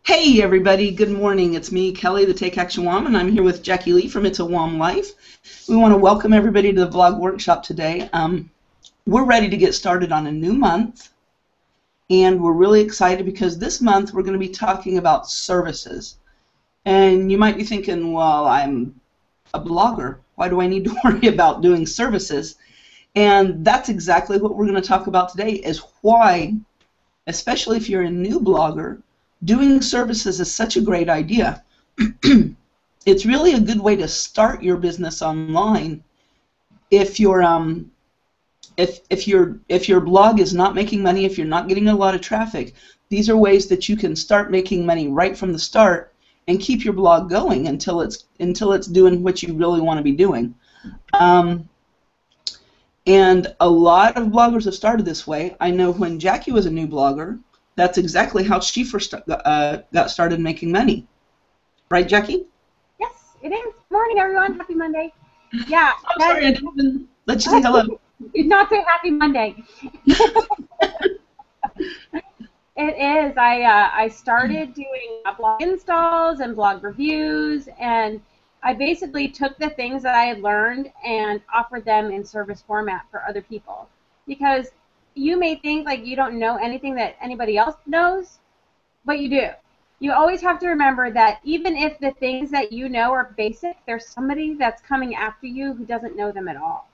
Hey everybody, good morning. It's me, Kelly, the Take Action WOM, and I'm here with Jackie Lee from It's a WOM Life. We want to welcome everybody to the blog workshop today. We're ready to get started on a new month, and we're really excited because this month we're going to be talking about services. And you might be thinking, well, I'm a blogger. Why do I need to worry about doing services? And that's exactly what we're going to talk about today, is why, especially if you're a new blogger, doing services is such a great idea. It's really a good way to start your business online if your blog is not making money, if you're not getting a lot of traffic. These are ways that you can start making money right from the start and keep your blog going until it's doing what you really want to be doing. And a lot of bloggers have started this way. I know when Jackie was a new blogger, that's exactly how she first got started making money. Right, Jackie? Yes, it is. Morning, everyone. Happy Monday. Yeah. I'm sorry, I didn't let you say hello. Not say happy Monday. It is. I started doing blog installs and blog reviews, and I basically took the things that I had learned and offered them in service format for other people. Because you may think like you don't know anything that anybody else knows, but you do. You always have to remember that even if the things that you know are basic, there's somebody that's coming after you who doesn't know them at all.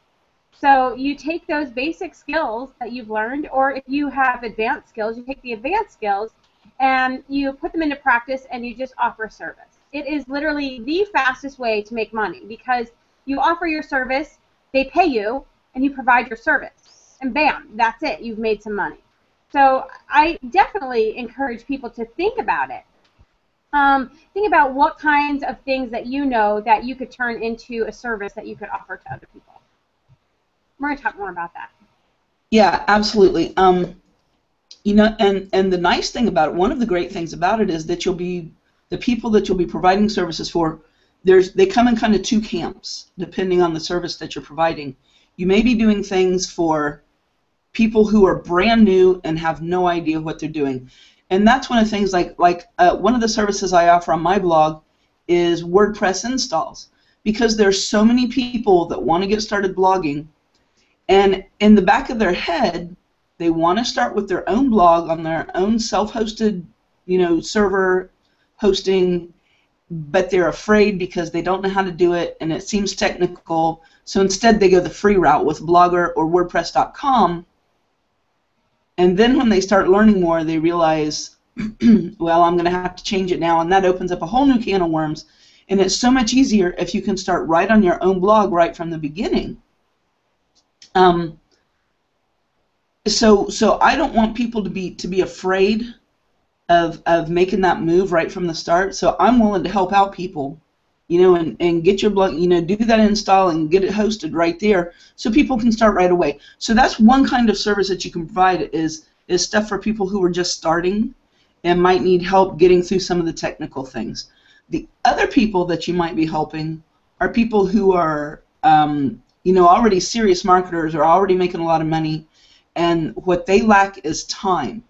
So you take those basic skills that you've learned, or if you have advanced skills, you take the advanced skills and you put them into practice and you just offer service. It is literally the fastest way to make money because you offer your service, they pay you, and you provide your service. And bam, that's it. You've made some money. So I definitely encourage people to think about it. Think about what kinds of things that you know that you could turn into a service that you could offer to other people. We're going to talk more about that. Yeah, absolutely. You know, and the nice thing about it, one of the great things about it is that the people that you'll be providing services for, they come in kind of two camps depending on the service that you're providing. You may be doing things for people who are brand new and have no idea what they're doing. And that's one of the things, like one of the services I offer on my blog is WordPress installs, because there's so many people that want to get started blogging, and in the back of their head, they want to start with their own blog on their own self-hosted, server hosting, but they're afraid because they don't know how to do it and it seems technical. So instead they go the free route with Blogger or WordPress.com. And then when they start learning more, they realize, well, I'm going to have to change it now, and that opens up a whole new can of worms. And it's so much easier if you can start right on your own blog right from the beginning. So I don't want people to be afraid of making that move right from the start. So I'm willing to help out people, and get your blog, do that install and get it hosted right there so people can start right away. So that's one kind of service that you can provide is stuff for people who are just starting and might need help getting through some of the technical things. The other people that you might be helping are people who are, already serious marketers or already making a lot of money, and what they lack is time.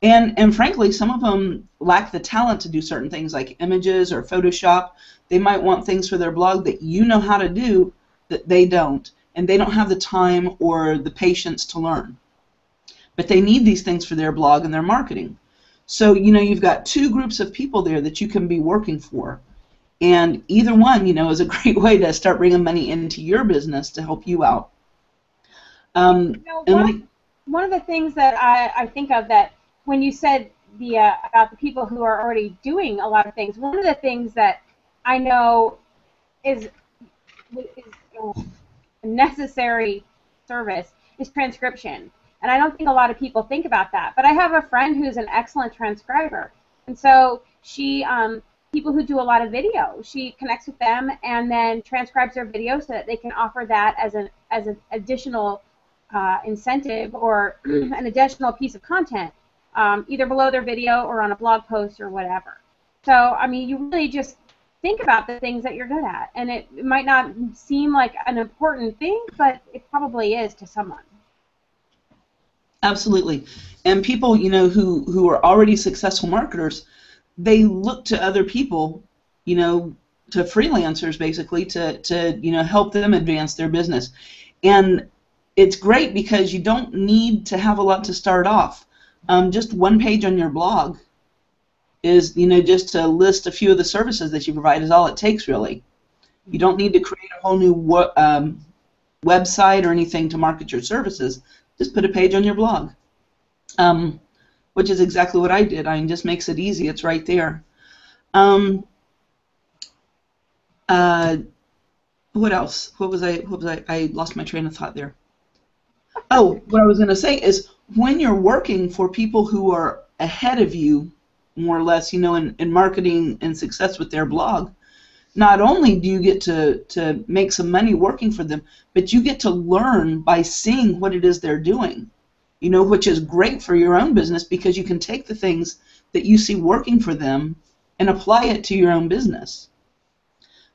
And frankly, some of them lack the talent to do certain things like images or Photoshop. They might want things for their blog that you know how to do that they don't, and they don't have the time or the patience to learn. But they need these things for their blog and their marketing. So, you've got two groups of people there that you can be working for. And either one, is a great way to start bringing money into your business to help you out. One of the things that I think of that when you said about the people who are already doing a lot of things, one of the things that I know is a necessary service is transcription. And I don't think a lot of people think about that. But I have a friend who's an excellent transcriber. And so she, people who do a lot of video, she connects with them and then transcribes their video so that they can offer that as an additional incentive or an additional piece of content, either below their video or on a blog post or whatever. So, I mean, you really just think about the things that you're good at. And it might not seem like an important thing, but it probably is to someone. Absolutely. And people, who are already successful marketers, they look to other people, you know, to freelancers basically to you know, help them advance their business. And it's great because you don't need to have a lot to start off. Just one page on your blog is, you know, just to list a few of the services that you provide is all it takes, really. You don't need to create a whole new website or anything to market your services. Just put a page on your blog, which is exactly what I did. I mean, just makes it easy. It's right there. What else? What was I? I lost my train of thought there. Oh, what I was going to say is when you're working for people who are ahead of you, more or less, you know, in marketing and success with their blog, not only do you get to make some money working for them, but you get to learn by seeing what it is they're doing, you know, which is great for your own business because you can take the things that you see working for them and apply it to your own business.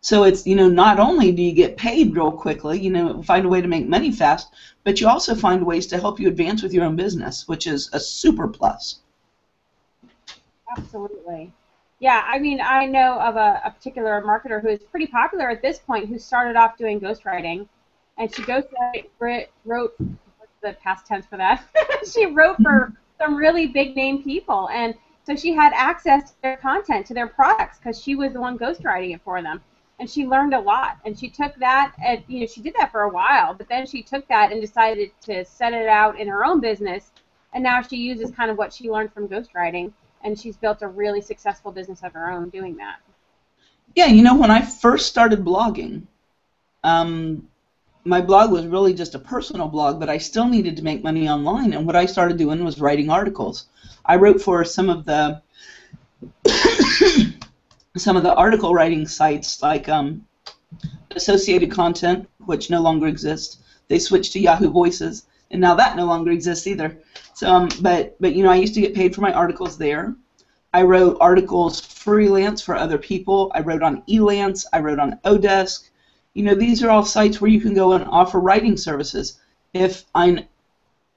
So it's, you know, not only do you get paid real quickly, you know, find a way to make money fast, but you also find ways to help you advance with your own business, which is a super plus. Absolutely. Yeah, I mean, I know of a particular marketer who is pretty popular at this point who started off doing ghostwriting, and she wrote, what's the past tense for that? She wrote for some really big name people, and so she had access to their content, to their products, because she was the one ghostwriting it for them. And she learned a lot, and she took that, and you know, she did that for a while, but then she took that and decided to set it out in her own business, and now she uses kind of what she learned from ghostwriting, and she's built a really successful business of her own doing that. Yeah, you know, when I first started blogging, my blog was really just a personal blog, but I still needed to make money online, and what I started doing was writing articles. I wrote for some of the article writing sites like Associated Content, which no longer exists. They switched to Yahoo Voices, and now that no longer exists either. So, but you know, I used to get paid for my articles there. I wrote articles freelance for other people. I wrote on Elance. I wrote on Odesk. You know, these are all sites where you can go and offer writing services. And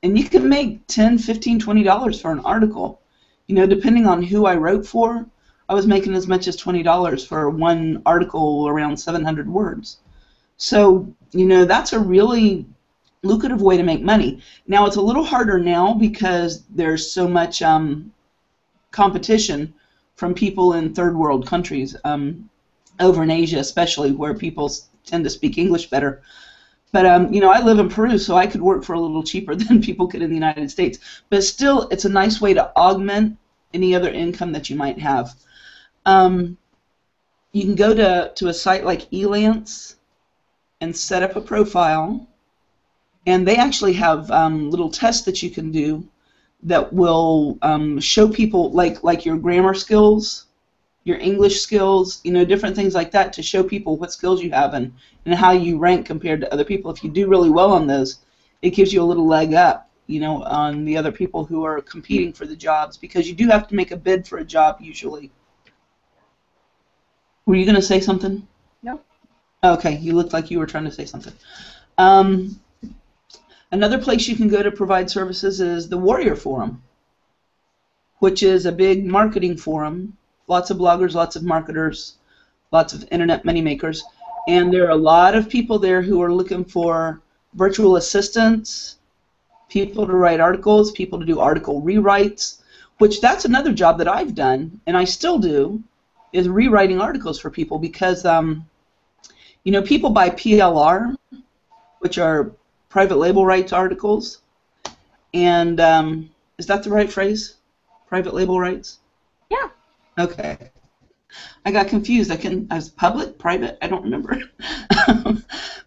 you can make $10, $15, $20 for an article. You know, depending on who I wrote for, I was making as much as $20 for one article around 700 words. So, you know, that's a really lucrative way to make money. Now, it's a little harder now because there's so much competition from people in third world countries, over in Asia especially, where people tend to speak English better. But, you know, I live in Peru, so I could work for a little cheaper than people could in the United States. But still, it's a nice way to augment any other income that you might have. You can go to a site like Elance and set up a profile, and they actually have little tests that you can do that will show people like your grammar skills, your English skills, you know, different things like that to show people what skills you have and how you rank compared to other people. If you do really well on those, it gives you a little leg up, you know, on the other people who are competing for the jobs, because you do have to make a bid for a job usually. Were you going to say something? No. Okay, you looked like you were trying to say something. Another place you can go to provide services is the Warrior Forum, which is a big marketing forum. Lots of bloggers, lots of marketers, lots of internet money makers. And there are a lot of people there who are looking for virtual assistants, people to write articles, people to do article rewrites, which that's another job that I've done, and I still do, is rewriting articles for people because, you know, people buy PLR, which are private label rights articles, and is that the right phrase? Private label rights? Yeah. Okay. I got confused. I was public, private, I don't remember.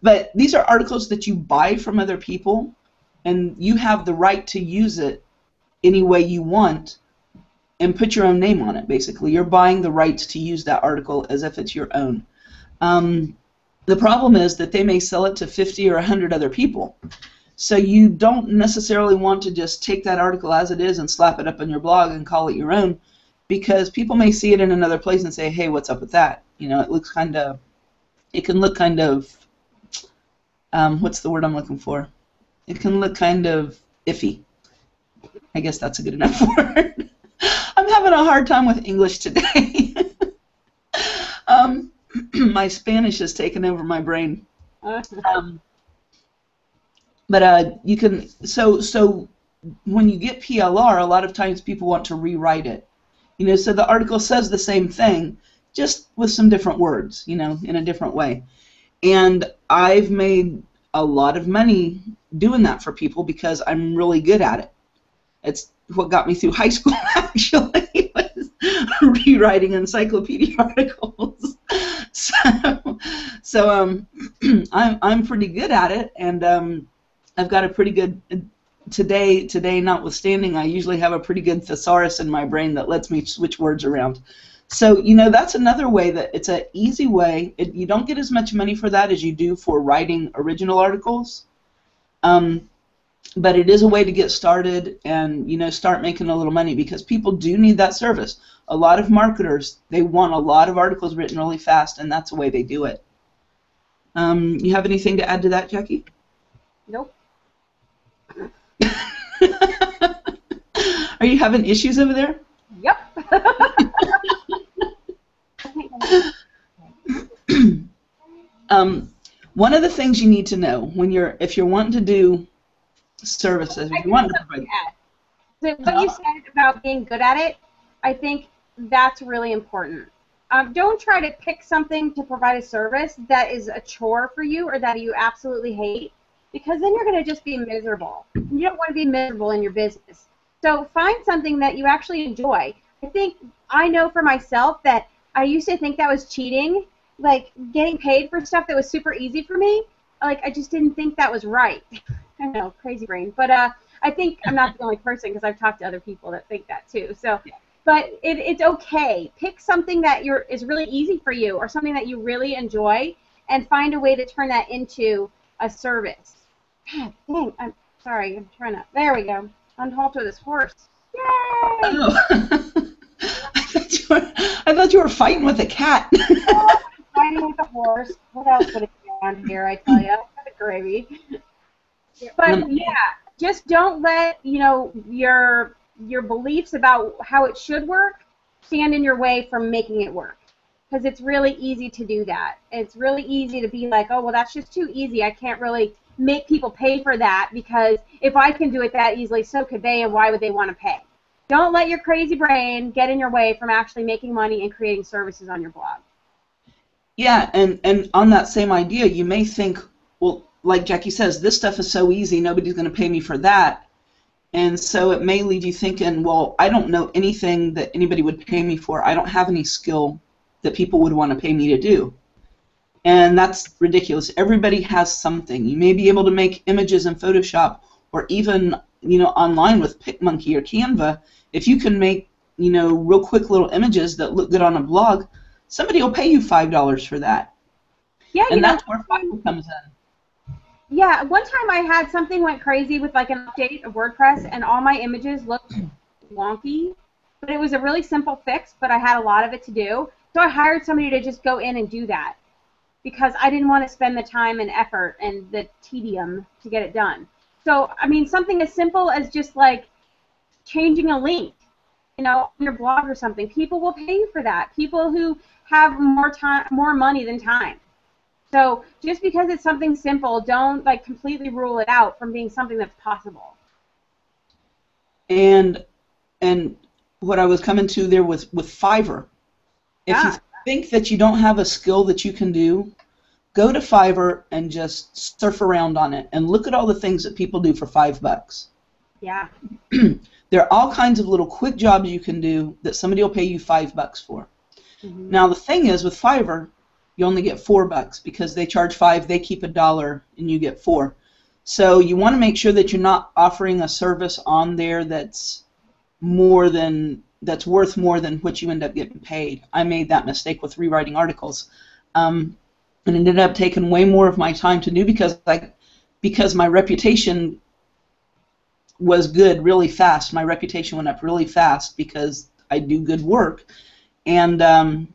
But these are articles that you buy from other people, and you have the right to use it any way you want and put your own name on it, basically. You're buying the rights to use that article as if it's your own. The problem is that they may sell it to 50 or 100 other people. So you don't necessarily want to just take that article as it is and slap it up on your blog and call it your own, because people may see it in another place and say, hey, what's up with that? You know, it can look kind of, what's the word I'm looking for? It can look kind of iffy. I guess that's a good enough word. I'm having a hard time with English today. My Spanish has taken over my brain. But you can, so when you get PLR, a lot of times people want to rewrite it. You know, so the article says the same thing, just with some different words, you know, in a different way. And I've made a lot of money doing that for people because I'm really good at it. It's what got me through high school, actually, was rewriting encyclopedia articles. So I'm pretty good at it, and I've got a pretty good, today notwithstanding, I usually have a pretty good thesaurus in my brain that lets me switch words around. So, you know, that's another way that it's an easy way. You don't get as much money for that as you do for writing original articles. But it is a way to get started and, you know, start making a little money because people do need that service. A lot of marketers, they want a lot of articles written really fast, and that's the way they do it. You have anything to add to that, Jackie? Nope. Are you having issues over there? Yep. One of the things you need to know when if you're wanting to do services, if you want to provide. So what you said about being good at it, I think that's really important. Don't try to pick something to provide a service that is a chore for you or that you absolutely hate, because then you're going to just be miserable. You don't want to be miserable in your business. So find something that you actually enjoy. I know for myself that I used to think that was cheating, like getting paid for stuff that was super easy for me. Like, I just didn't think that was right. I know, crazy brain. But I think I'm not the only person because I've talked to other people that think that too. So, but it's okay. Pick something that is really easy for you or something that you really enjoy and find a way to turn that into a service. God dang, I'm sorry. I'm trying to, there we go. Unhalter this horse. Yay! Oh. I thought you were fighting with a cat. Oh, I'm fighting with a horse. What else would it be around here, I tell you? What a gravy. But yeah, just don't let, you know, your beliefs about how it should work stand in your way from making it work. Because it's really easy to do that. It's really easy to be like, oh, well, that's just too easy. I can't really make people pay for that because if I can do it that easily, so could they, and why would they want to pay? Don't let your crazy brain get in your way from actually making money and creating services on your blog. Yeah, and on that same idea, you may think, well, like Jackie says, this stuff is so easy, nobody's going to pay me for that. And so it may leave you thinking, well, I don't know anything that anybody would pay me for. I don't have any skill that people would want to pay me to do. And that's ridiculous. Everybody has something. You may be able to make images in Photoshop or even, you know, online with PicMonkey or Canva. If you can make, you know, real quick little images that look good on a blog, somebody will pay you $5 for that. Yeah, and that's where Fiverr comes in. Yeah, one time I had something went crazy with like an update of WordPress, and all my images looked wonky. But it was a really simple fix, but I had a lot of it to do. So I hired somebody to just go in and do that because I didn't want to spend the time and effort and the tedium to get it done. So, I mean, something as simple as just like changing a link, you know, on your blog or something. People will pay you for that. People who have more money than time. So just because it's something simple, don't like completely rule it out from being something that's possible. And what I was coming to there with Fiverr, if you think that you don't have a skill that you can do, go to Fiverr and just surf around on it and look at all the things that people do for $5. Yeah. There are all kinds of little quick jobs you can do that somebody will pay you $5 for. Mm-hmm. Now the thing is with Fiverr, you only get $4 because they charge $5, they keep $1, and you get $4. So you want to make sure that you're not offering a service on there that's worth more than what you end up getting paid. I made that mistake with rewriting articles, and it ended up taking way more of my time to do because my reputation was good really fast. My reputation went up really fast because I do good work, and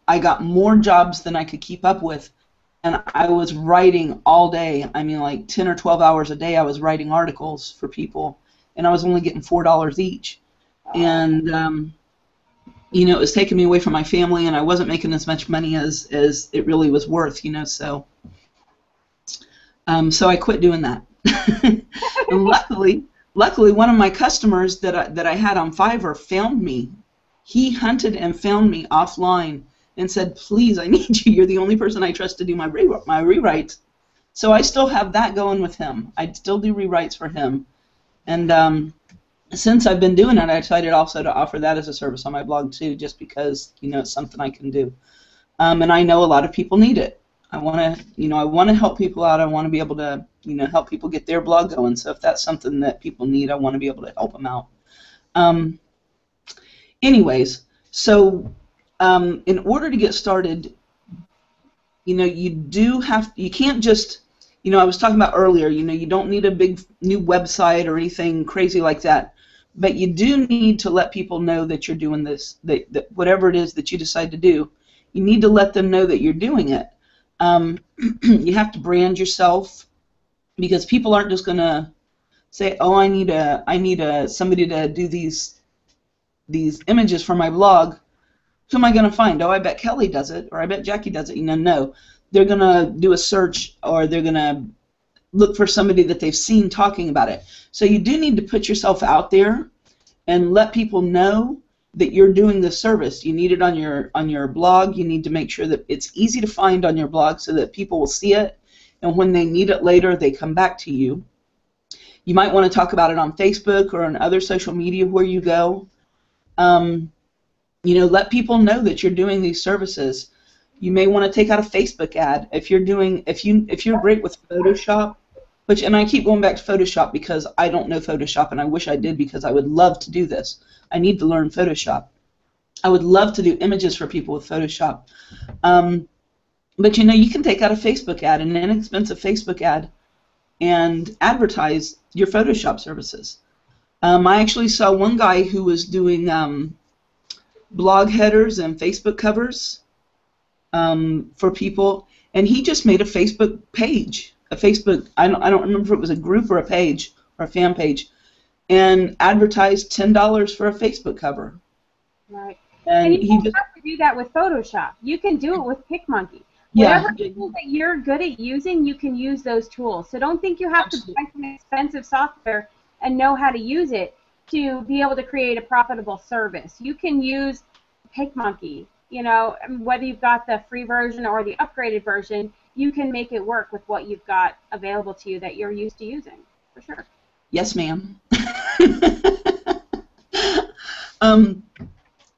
I got more jobs than I could keep up with, and I was writing all day. I mean, like 10 or 12 hours a day I was writing articles for people, and I was only getting $4 each. and you know, it was taking me away from my family, and I wasn't making as much money as it really was worth, you know. So so I quit doing that. And luckily, one of my customers that I had on Fiverr found me. He hunted and found me offline and said, "Please, I need you. You're the only person I trust to do my rewrites." So I still have that going with him. I still do rewrites for him. And since I've been doing it, I decided also to offer that as a service on my blog too, just because, you know, it's something I can do. And I know a lot of people need it. I want to, you know, I want to help people out. I want to be able to, you know, help people get their blog going. So if that's something that people need, I want to be able to help them out. Anyways, so in order to get started, you know, you can't just, you know, I was talking about earlier, you know, you don't need a big new website or anything crazy like that, but you do need to let people know that you're doing this, that whatever it is that you decide to do, you need to let them know that you're doing it. You have to brand yourself, because people aren't just going to say, oh, I need somebody to do these images for my blog. Who am I going to find? Oh, I bet Kelly does it, or I bet Jackie does it. You know, no. They're going to do a search, or they're going to look for somebody that they've seen talking about it. So you do need to put yourself out there and let people know that you're doing this service. You need it on your blog. You need to make sure that it's easy to find on your blog so that people will see it, and when they need it later, they come back to you. You might want to talk about it on Facebook or on other social media where you go. You know, let people know that you're doing these services. You may want to take out a Facebook ad if you're great with Photoshop, and I keep going back to Photoshop because I don't know Photoshop, and I wish I did, because I would love to do this. I need to learn Photoshop. I would love to do images for people with Photoshop. But you know, you can take out a Facebook ad, an inexpensive Facebook ad, and advertise your Photoshop services. I actually saw one guy who was doing blog headers and Facebook covers for people, and he just made a Facebook page, I don't remember if it was a group or a page or a fan page, and advertised $10 for a Facebook cover. Right. And you don't have to do that with Photoshop. You can do it with PicMonkey. Yeah. Whatever tools that you're good at using, you can use those tools. So don't think you have to buy some expensive software and know how to use it to be able to create a profitable service. You can use PicMonkey. You know, whether you've got the free version or the upgraded version, you can make it work with what you've got available to you that you're used to using, for sure. Yes, ma'am.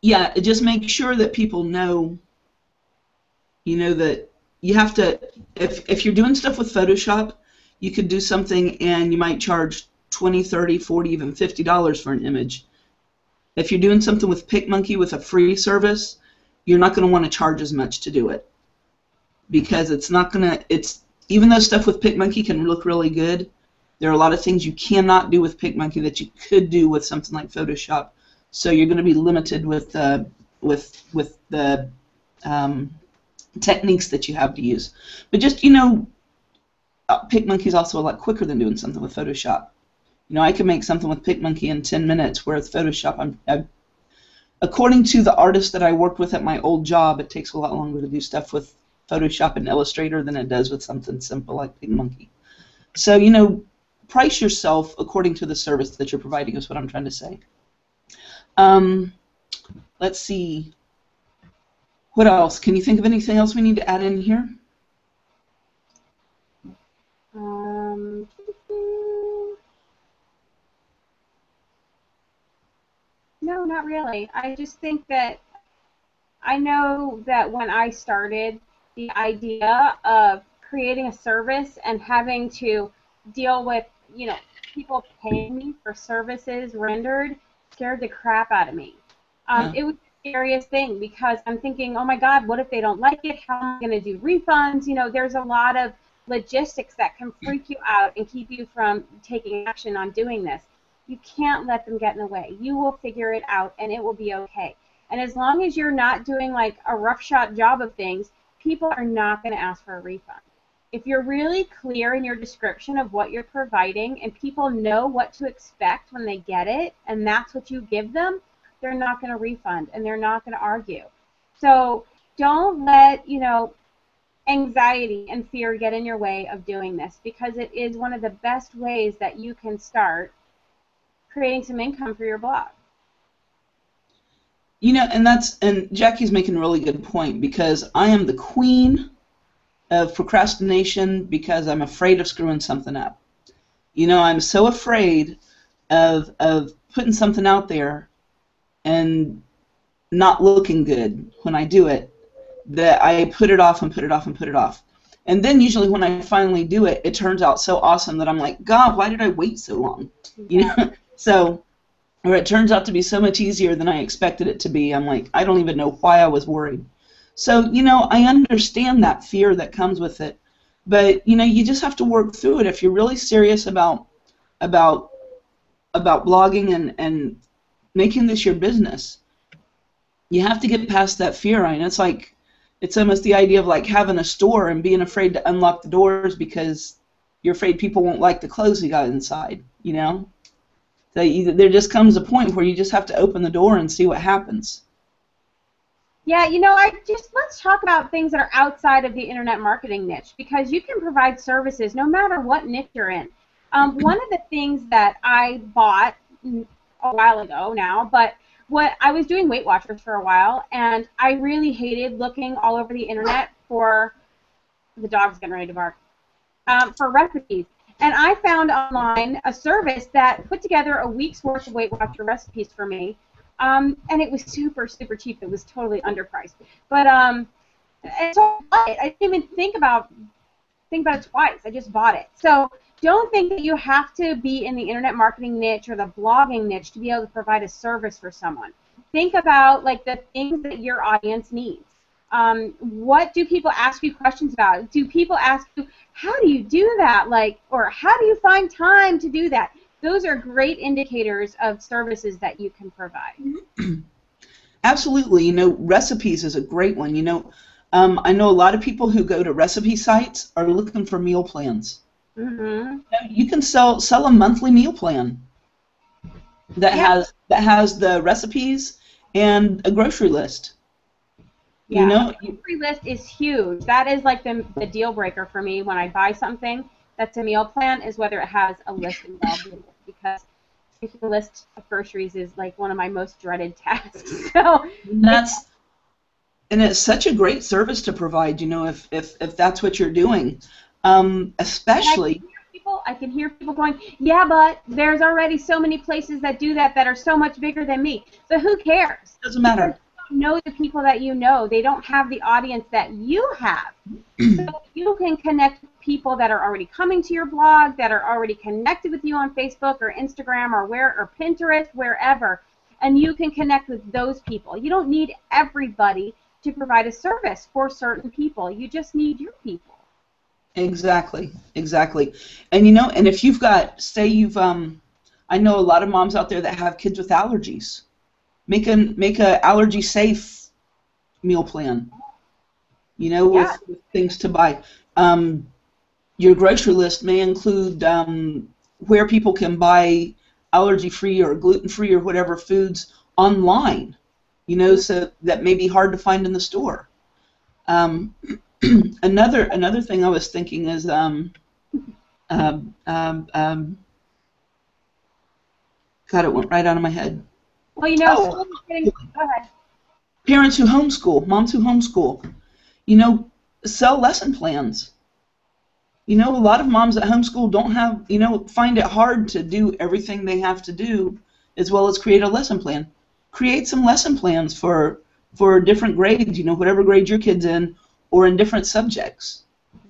Yeah, just make sure that people know, you know, that you have to, if you're doing stuff with Photoshop, you could do something and you might charge $20, $30, $40, even $50 for an image. If you're doing something with PicMonkey with a free service, you're not going to want to charge as much to do it, because it's not going to, even though stuff with PicMonkey can look really good, there are a lot of things you cannot do with PicMonkey that you could do with something like Photoshop. So you're going to be limited with the techniques that you have to use. But just, you know, PicMonkey is also a lot quicker than doing something with Photoshop. You know, I can make something with PicMonkey in 10 minutes, whereas Photoshop, according to the artist that I worked with at my old job, it takes a lot longer to do stuff with Photoshop and Illustrator than it does with something simple like PicMonkey. So, you know, price yourself according to the service that you're providing is what I'm trying to say. Let's see. What else? Can you think of anything else we need to add in here? No, not really. I just think that I know that when I started, the idea of creating a service and having to deal with, you know, people paying me for services rendered scared the crap out of me. It was the scariest thing, because I'm thinking, oh my God, what if they don't like it? How am I going to do refunds? You know, there's a lot of logistics that can freak you out and keep you from taking action on doing this. You can't let them get in the way. You will figure it out, and it will be okay. And as long as you're not doing like a roughshod job of things, people are not going to ask for a refund. If you're really clear in your description of what you're providing and people know what to expect when they get it, and that's what you give them, they're not going to refund and they're not going to argue. So don't let, anxiety and fear get in your way of doing this, because it is one of the best ways that you can start creating some income for your blog. And Jackie's making a really good point, because I am the queen of procrastination because I'm afraid of screwing something up. I'm so afraid of putting something out there and not looking good when I do it, that I put it off and put it off and put it off. And then usually when I finally do it, it turns out so awesome that I'm like, God, why did I wait so long? So, or it turns out to be so much easier than I expected it to be. I'm like, I don't even know why I was worried. So, I understand that fear that comes with it. But, you just have to work through it. If you're really serious about blogging and making this your business, you have to get past that fear. And it's almost the idea of like having a store and being afraid to unlock the doors because you're afraid people won't like the clothes you got inside, So there just comes a point where you just have to open the door and see what happens. Yeah, let's talk about things that are outside of the internet marketing niche, because you can provide services no matter what niche you're in. One of the things that I bought a while ago now, but I was doing Weight Watchers for a while, and I really hated looking all over the internet for, the dog's getting ready to bark, for recipes. And I found online a service that put together a week's worth of Weight Watcher recipes for me. And it was super, super cheap. It was totally underpriced. But and so I bought it. I didn't even think about it twice. I just bought it. So don't think that you have to be in the internet marketing niche or the blogging niche to be able to provide a service for someone. Think about like the things that your audience needs. What do people ask you questions about? Do people ask you, how do you do that? Or how do you find time to do that? Those are great indicators of services that you can provide. Absolutely. Recipes is a great one. I know a lot of people who go to recipe sites are looking for meal plans. Mm-hmm. You can sell a monthly meal plan that has the recipes and a grocery list. Yeah, a grocery list is huge. That is like the deal breaker for me when I buy something that's a meal plan, is whether it has a list involved in it, because making a list of groceries is like one of my most dreaded tasks. So and it's such a great service to provide, if that's what you're doing. Especially I can hear people going, yeah, but there's already so many places that do that are so much bigger than me. But who cares? Doesn't matter. You don't know the people that you know. They don't have the audience that you have. So you can connect with people that are already coming to your blog, that are already connected with you on Facebook or Instagram or Pinterest, wherever, and you can connect with those people. You don't need everybody to provide a service for certain people. You just need your people. Exactly. And and if you've got, I know a lot of moms out there that have kids with allergies. Make a allergy safe meal plan. With things to buy. Your grocery list may include where people can buy allergy-free or gluten-free or whatever foods online. So that may be hard to find in the store. Another thing I was thinking is God, it went right out of my head. Well, go ahead. Parents who homeschool, moms who homeschool, sell lesson plans. A lot of moms that homeschool don't have, find it hard to do everything they have to do, as well as create a lesson plan. Create some lesson plans for different grades, whatever grade your kid's in, or in different subjects,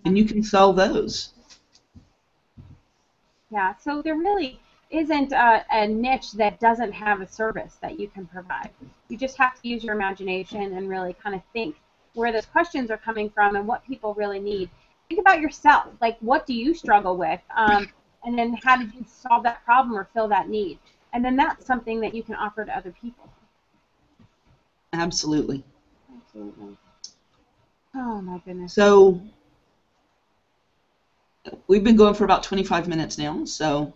and you can sell those. Yeah, so there really isn't a niche that doesn't have a service that you can provide. You just have to use your imagination and really kind of think where those questions are coming from and what people really need. Think about yourself. Like, what do you struggle with? And then how did you solve that problem or fill that need? And then that's something that you can offer to other people. Absolutely. Oh, my goodness. So, we've been going for about 25 minutes now, so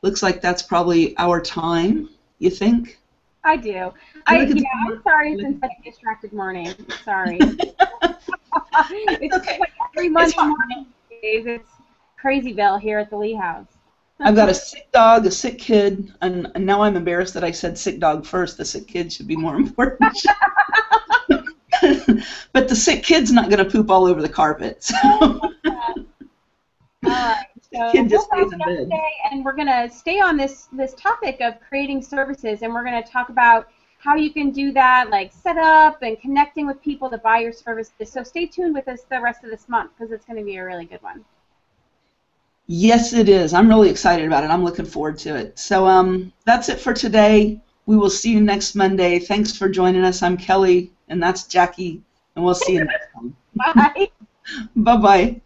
looks like that's probably our time, you think? I do. I'm sorry it's been such a distracted morning. Sorry. It's okay. like every Monday morning these days, it's Crazyville here at the Lee House. I've got a sick dog, a sick kid, and now I'm embarrassed that I said sick dog first. The sick kid should be more important. But the sick kid's not going to poop all over the carpet. So. All right. So Kid just we'll stays in bed. today, and we're going to stay on this topic of creating services, and we're going to talk about how you can do that, like set up and connecting with people to buy your services. So stay tuned with us the rest of this month because it's going to be a really good one. Yes, it is. I'm really excited about it. I'm looking forward to it. So that's it for today. We will see you next Monday. Thanks for joining us. I'm Kelly, and that's Jackie, and we'll see you next time. Bye. Bye-bye.